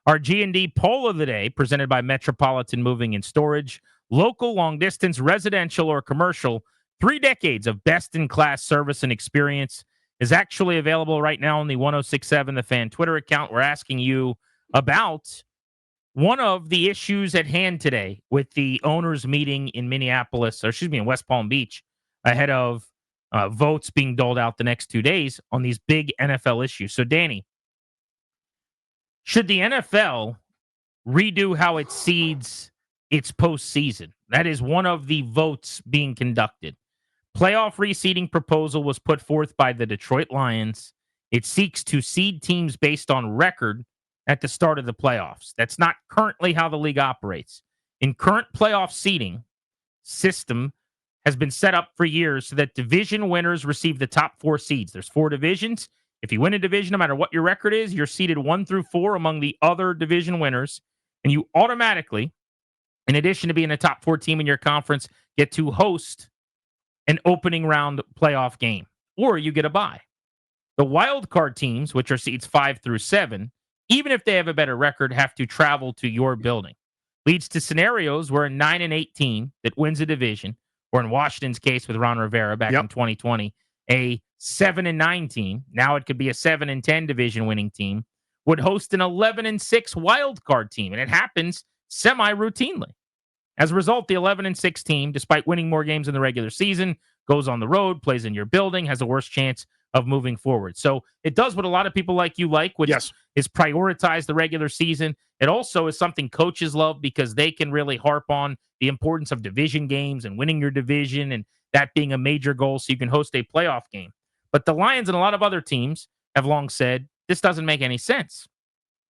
Our G&D poll of the day, presented by Metropolitan Moving and Storage. Local, long-distance, residential, or commercial, 3 decades of best-in-class service and experience is actually available right now on the 1067 The Fan Twitter account. We're asking you about one of the issues at hand today with the owners meeting in in West Palm Beach, ahead of votes being doled out the next 2 days on these big NFL issues. So, Danny, should the NFL redo how it seeds its postseason? That is one of the votes being conducted. Playoff reseeding proposal was put forth by the Detroit Lions. It seeks to seed teams based on record at the start of the playoffs. That's not currently how the league operates. In current playoff seeding system has been set up for years so that division winners receive the top 4 seeds. There's 4 divisions. If you win a division, no matter what your record is, you're seeded 1 through 4 among the other division winners, and you automatically, in addition to being a top 4 team in your conference, get to host an opening round playoff game, or you get a bye. The wild card teams, which are seeds 5 through 7, even if they have a better record, have to travel to your building. Leads to scenarios where a 9-8 team that wins a division, or in Washington's case with Ron Rivera back in 2020, a 7-9 team, now it could be a 7-10 division winning team, would host an 11-6 wild card team, and it happens semi-routinely. As a result, the 11-6 team, despite winning more games in the regular season, goes on the road, plays in your building, has a worse chance of moving forward. So it does what a lot of people like you like, which is prioritize the regular season. It also is something coaches love because they can really harp on the importance of division games and winning your division and that being a major goal so you can host a playoff game. But the Lions and a lot of other teams have long said this doesn't make any sense.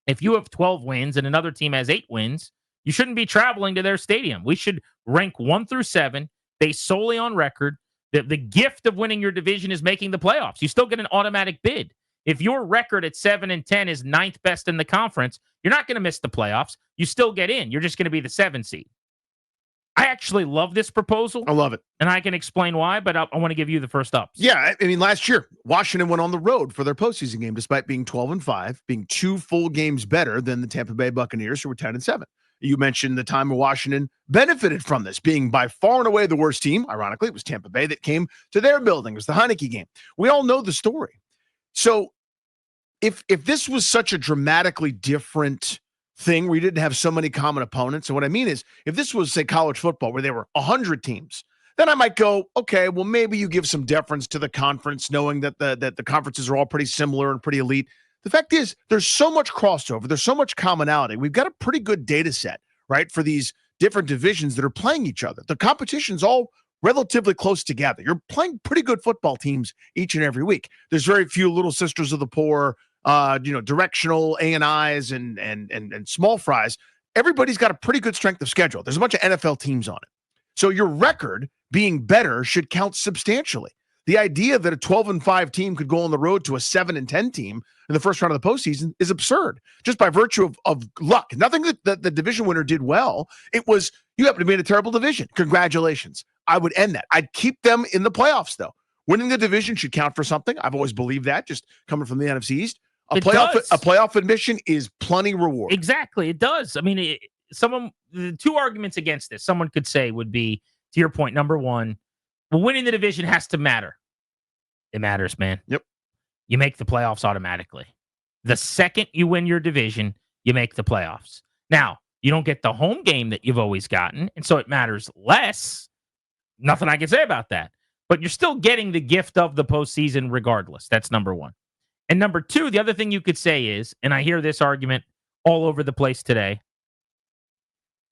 If you have 12 wins and another team has 8 wins, you shouldn't be traveling to their stadium. We should rank 1 through 7 based solely on record. The gift of winning your division is making the playoffs. You still get an automatic bid. If your record at 7-10 is 9th best in the conference, you're not going to miss the playoffs. You still get in. You're just going to be the 7 seed. I actually love this proposal. I love it. And I can explain why, but I want to give you the first ups. Yeah, I mean, last year, Washington went on the road for their postseason game, despite being 12-5, being 2 full games better than the Tampa Bay Buccaneers, who were 10-7. You mentioned the time where Washington benefited from this, being by far and away the worst team. Ironically, it was Tampa Bay that came to their building. It was the Heineke game. We all know the story. So if this was such a dramatically different thing where you didn't have so many common opponents, and what I mean is if this was, say, college football where there were 100 teams, then I might go, okay, well, maybe you give some deference to the conference, knowing that the conferences are all pretty similar and pretty elite. The fact is, there's so much crossover. There's so much commonality. We've got a pretty good data set, right, for these different divisions that are playing each other. The competition's all relatively close together. You're playing pretty good football teams each and every week. There's very few little sisters of the poor, directional A&Is and small fries. Everybody's got a pretty good strength of schedule. There's a bunch of NFL teams on it. So your record being better should count substantially. The idea that a 12-5 team could go on the road to a 7-10 team in the first round of the postseason is absurd, just by virtue of luck. Nothing that the division winner did well. It was, you happen to be in a terrible division. Congratulations. I would end that. I'd keep them in the playoffs, though. Winning the division should count for something. I've always believed that, just coming from the NFC East. A playoff admission is plenty reward. Exactly. It does. I mean, the 2 arguments against this, someone could say would be, to your point, number one, well, winning the division has to matter. It matters, man. Yep. You make the playoffs automatically. The second you win your division, you make the playoffs. Now, you don't get the home game that you've always gotten, and so it matters less. Nothing I can say about that. But you're still getting the gift of the postseason regardless. That's number one. And number 2, the other thing you could say is, and I hear this argument all over the place today,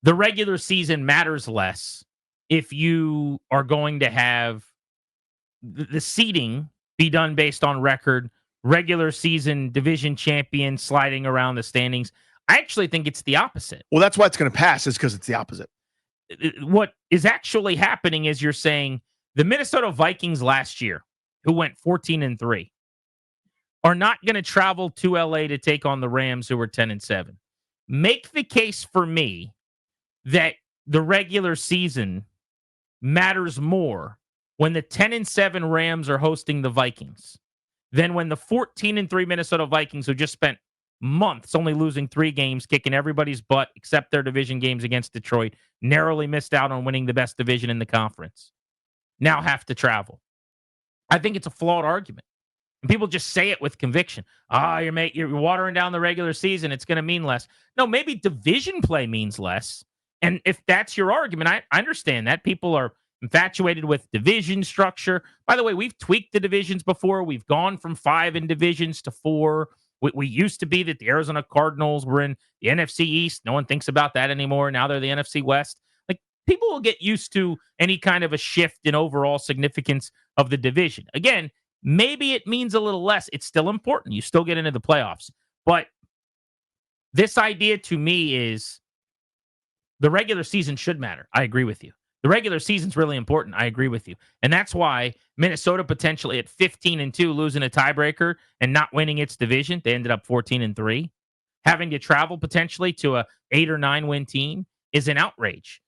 the regular season matters less if you are going to have the seeding be done based on record, regular season division champion sliding around the standings. I actually think it's the opposite. Well, that's why it's going to pass, is because it's the opposite. What is actually happening is you're saying the Minnesota Vikings last year, who went 14-3, are not going to travel to LA to take on the Rams, who were 10-7. Make the case for me that the regular season matters more when the 10-7 Rams are hosting the Vikings than when the 14-3 Minnesota Vikings, who just spent months, only losing 3 games, kicking everybody's butt except their division games against Detroit, narrowly missed out on winning the best division in the conference. Now have to travel. I think it's a flawed argument. And people just say it with conviction. You're watering down the regular season. It's going to mean less. No, maybe division play means less. And if that's your argument, I understand that. People are infatuated with division structure. By the way, we've tweaked the divisions before. We've gone from 5 in divisions to 4. We used to be that the Arizona Cardinals were in the NFC East. No one thinks about that anymore. Now they're the NFC West. Like, people will get used to any kind of a shift in overall significance of the division. Again, maybe it means a little less. It's still important. You still get into the playoffs. But this idea to me is the regular season should matter. I agree with you. The regular season's really important. I agree with you. And that's why Minnesota potentially at 15-2 losing a tiebreaker and not winning its division. They ended up 14-3. Having to travel potentially to a 8 or 9 win team is an outrage.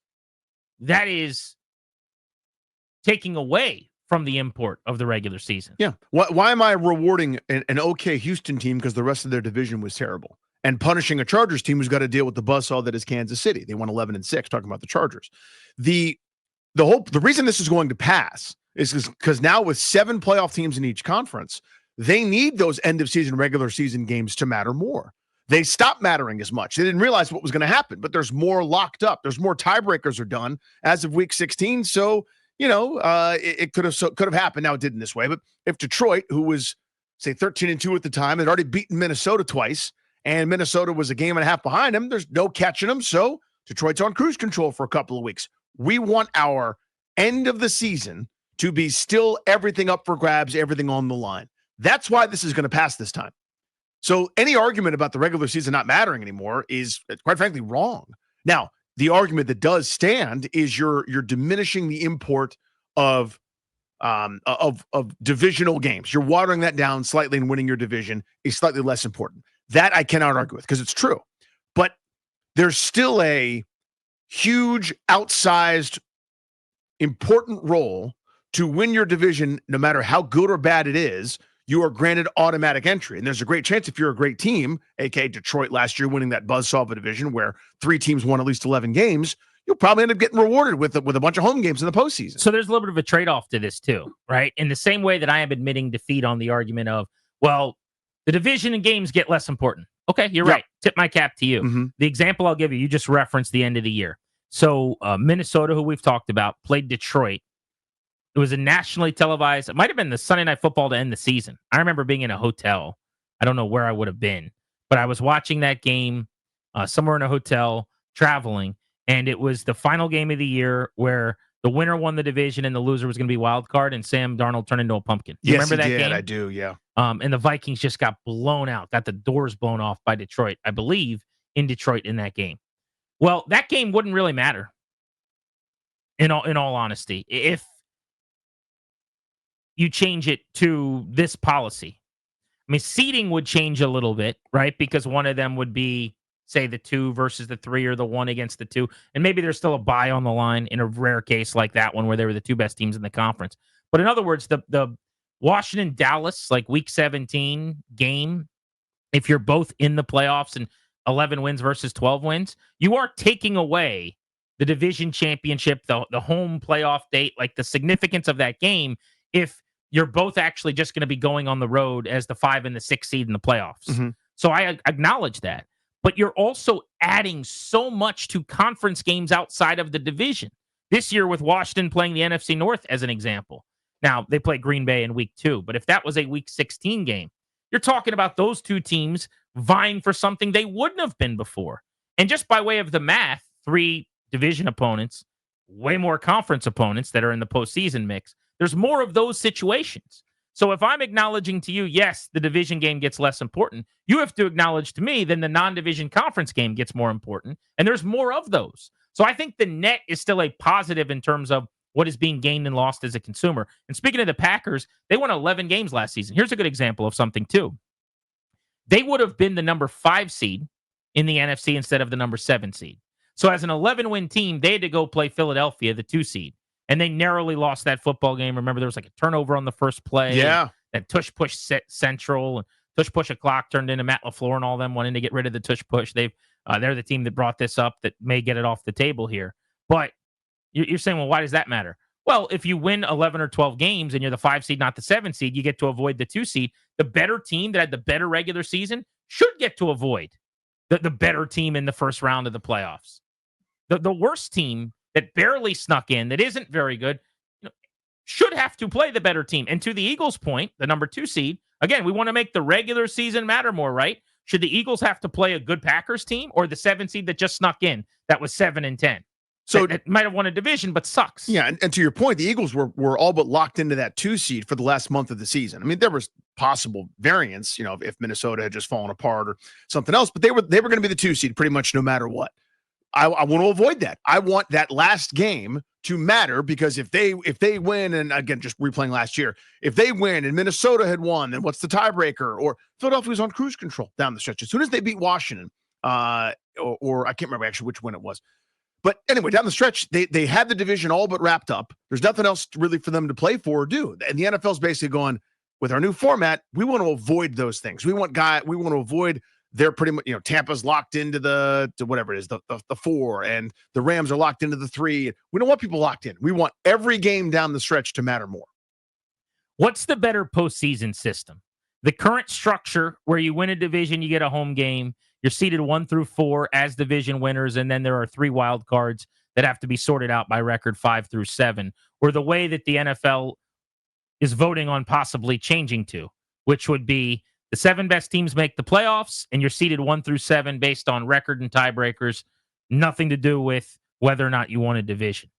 That is taking away from the import of the regular season. Yeah. Why am I rewarding an okay Houston team because the rest of their division was terrible, and punishing a Chargers team who's got to deal with the buzzsaw that is Kansas City? They won 11-6, talking about the Chargers. The reason this is going to pass is because now with 7 playoff teams in each conference, they need those end of season, regular season games to matter more. They stopped mattering as much. They didn't realize what was going to happen, but there's more locked up. There's more tiebreakers are done as of week 16. So, it could have happened. Now it didn't this way, but if Detroit, who was say 13-2 at the time, had already beaten Minnesota twice, and Minnesota was a game and a half behind them, there's no catching them. So Detroit's on cruise control for a couple of weeks. We want our end of the season to be still everything up for grabs, everything on the line. That's why this is going to pass this time. So any argument about the regular season not mattering anymore is, quite frankly, wrong. Now, the argument that does stand is you're diminishing the import of divisional games. You're watering that down slightly, and winning your division is slightly less important. That I cannot argue with because it's true. But there's still a huge, outsized, important role to win your division, no matter how good or bad it is. You are granted automatic entry. And there's a great chance if you're a great team, aka Detroit last year winning that buzzsaw of a division where 3 teams won at least 11 games, you'll probably end up getting rewarded with a bunch of home games in the postseason. So there's a little bit of a trade-off to this too, right? In the same way that I am admitting defeat on the argument of, well, the division and games get less important. Okay, you're right. Tip my cap to you. Mm-hmm. The example I'll give you just referenced the end of the year. So Minnesota, who we've talked about, played Detroit. It was a nationally televised. It might have been the Sunday Night Football to end the season. I remember being in a hotel. I don't know where I would have been, but I was watching that game somewhere in a hotel, traveling, and it was the final game of the year where the winner won the division and the loser was going to be wild card, and Sam Darnold turned into a pumpkin. You remember that game? I do, yeah. And the Vikings just got blown out, got the doors blown off by Detroit, I believe, in Detroit in that game. Well, that game wouldn't really matter, in all honesty, if you change it to this policy. I mean, seeding would change a little bit, right? Because one of them would be, say, the 2 versus the 3 or the 1 against the 2. And maybe there's still a bye on the line in a rare case like that one where they were the 2 best teams in the conference. But in other words, the Washington-Dallas, like week 17 game, if you're both in the playoffs and 11 wins versus 12 wins, you are taking away the division championship, the home playoff date, like the significance of that game, if you're both actually just going to be going on the road as the 5 and the 6 seed in the playoffs. Mm-hmm. So I acknowledge that. But you're also adding so much to conference games outside of the division. This year with Washington playing the NFC North as an example. Now, they play Green Bay in week 2, but if that was a week 16 game, you're talking about those 2 teams vying for something they wouldn't have been before. And just by way of the math, 3 division opponents, way more conference opponents that are in the postseason mix. There's more of those situations. So if I'm acknowledging to you, yes, the division game gets less important, you have to acknowledge to me then the non-division conference game gets more important, and there's more of those. So I think the net is still a positive in terms of what is being gained and lost as a consumer. And speaking of the Packers, they won 11 games last season. Here's a good example of something too. They would have been the number 5 seed in the NFC instead of the number 7 seed. So as an 11-win team, they had to go play Philadelphia, the 2 seed. And they narrowly lost that football game. Remember, there was like a turnover on the first play. Yeah. That tush push set central. tush push a clock turned into Matt LaFleur and all them wanting to get rid of the tush push. They're the team that brought this up that may get it off the table here. But you're saying, well, why does that matter? Well, if you win 11 or 12 games and you're the 5 seed, not the 7 seed, you get to avoid the 2 seed. The better team that had the better regular season should get to avoid the better team in the first round of the playoffs. The worst team that barely snuck in, that isn't very good, should have to play the better team. And to the Eagles' point, the number 2 seed, again, we want to make the regular season matter more, right? Should the Eagles have to play a good Packers team or the 7 seed that just snuck in that was 7-10? So it might have won a division, but sucks. Yeah, and to your point, the Eagles were all but locked into that 2 seed for the last month of the season. I mean, there was possible variance, if Minnesota had just fallen apart or something else, but they were going to be the 2 seed pretty much no matter what. I want to avoid that. I want that last game to matter, because if they win, and again, just replaying last year, if they win and Minnesota had won, then what's the tiebreaker? Or Philadelphia was on cruise control down the stretch. As soon as they beat Washington, or I can't remember actually which one it was. But anyway, down the stretch, they had the division all but wrapped up. There's nothing else really for them to play for or do. And the NFL's basically going, with our new format, we want to avoid those things. We want to avoid they're pretty much, Tampa's locked into to whatever it is, the 4, and the Rams are locked into the 3. We don't want people locked in. We want every game down the stretch to matter more. What's the better postseason system? The current structure where you win a division, you get a home game. You're seeded 1 through 4 as division winners, and then there are 3 wild cards that have to be sorted out by record 5 through 7, or the way that the NFL is voting on possibly changing to, which would be the 7 best teams make the playoffs, and you're seeded 1 through 7 based on record and tiebreakers, nothing to do with whether or not you won a division.